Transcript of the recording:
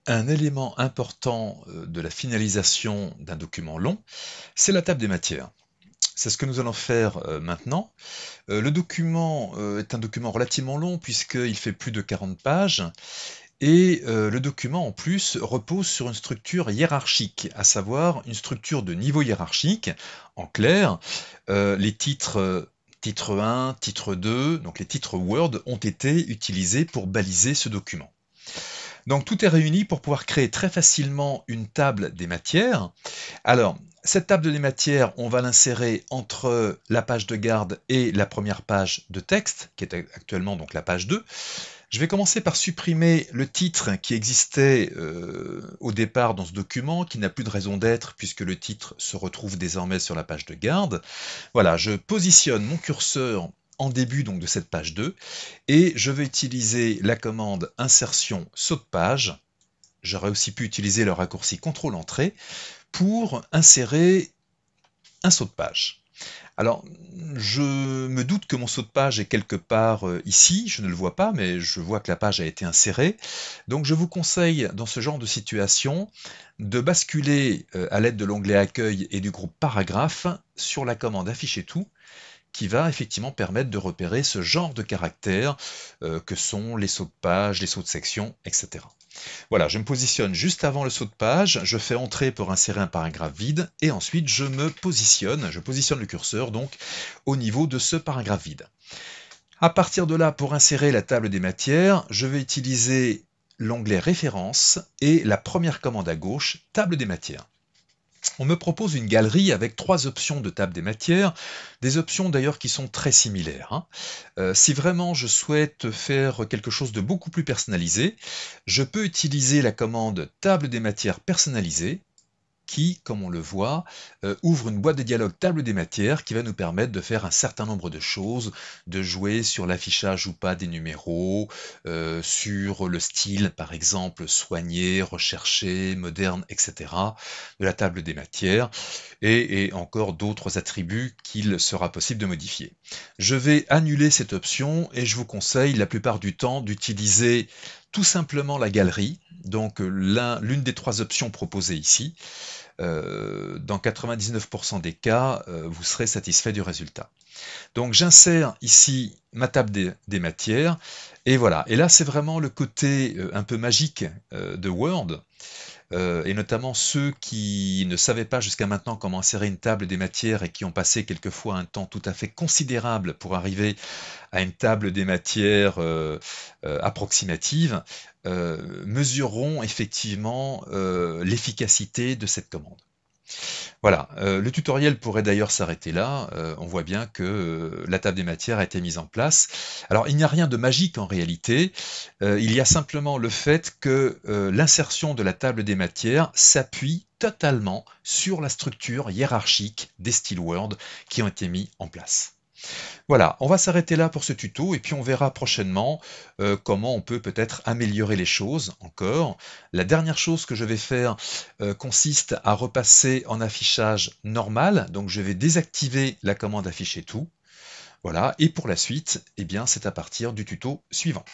Un élément important de la finalisation d'un document long, c'est la table des matières. C'est ce que nous allons faire maintenant. Le document est un document relativement long puisqu'il fait plus de 40 pages et le document en plus repose sur une structure hiérarchique, à savoir une structure de niveau hiérarchique. En clair, les titres titre 1, titre 2, donc les titres Word ont été utilisés pour baliser ce document. Donc tout est réuni pour pouvoir créer très facilement une table des matières. Alors, cette table des matières, on va l'insérer entre la page de garde et la première page de texte, qui est actuellement donc la page 2. Je vais commencer par supprimer le titre qui existait au départ dans ce document, qui n'a plus de raison d'être puisque le titre se retrouve désormais sur la page de garde. Voilà, je positionne mon curseur en début donc de cette page 2 et je vais utiliser la commande insertion saut de page. J'aurais aussi pu utiliser le raccourci CTRL entrée pour insérer un saut de page. Alors, je me doute que mon saut de page est quelque part ici, je ne le vois pas, mais je vois que la page a été insérée. Donc je vous conseille, dans ce genre de situation, de basculer à l'aide de l'onglet Accueil et du groupe Paragraphe sur la commande Afficher tout, qui va effectivement permettre de repérer ce genre de caractères que sont les sauts de page, les sauts de section, etc. Voilà, je me positionne juste avant le saut de page, je fais entrer pour insérer un paragraphe vide, et ensuite je positionne le curseur donc au niveau de ce paragraphe vide. À partir de là, pour insérer la table des matières, je vais utiliser l'onglet Références et la première commande à gauche, Table des matières. On me propose une galerie avec 3 options de table des matières, des options d'ailleurs qui sont très similaires, hein. Si vraiment je souhaite faire quelque chose de beaucoup plus personnalisé, je peux utiliser la commande table des matières personnalisée, qui, comme on le voit, ouvre une boîte de dialogue table des matières qui va nous permettre de faire un certain nombre de choses, de jouer sur l'affichage ou pas des numéros, sur le style par exemple soigné, recherché, moderne, etc. de la table des matières, et encore d'autres attributs qu'il sera possible de modifier. Je vais annuler cette option et je vous conseille la plupart du temps d'utiliser tout simplement la galerie, donc l'une des 3 options proposées ici. Dans 99% des cas, vous serez satisfait du résultat. Donc j'insère ici ma table des matières, et voilà. Et là, c'est vraiment le côté un peu magique de Word, et notamment ceux qui ne savaient pas jusqu'à maintenant comment insérer une table des matières et qui ont passé quelquefois un temps tout à fait considérable pour arriver à une table des matières approximative, mesureront effectivement l'efficacité de cette commande. Voilà, le tutoriel pourrait d'ailleurs s'arrêter là. On voit bien que la table des matières a été mise en place. Alors, il n'y a rien de magique en réalité. Il y a simplement le fait que l'insertion de la table des matières s'appuie totalement sur la structure hiérarchique des styles Word qui ont été mis en place. Voilà, on va s'arrêter là pour ce tuto et puis on verra prochainement comment on peut peut-être améliorer les choses encore. La dernière chose que je vais faire consiste à repasser en affichage normal, donc je vais désactiver la commande afficher tout. Voilà, et pour la suite, eh bien c'est à partir du tuto suivant.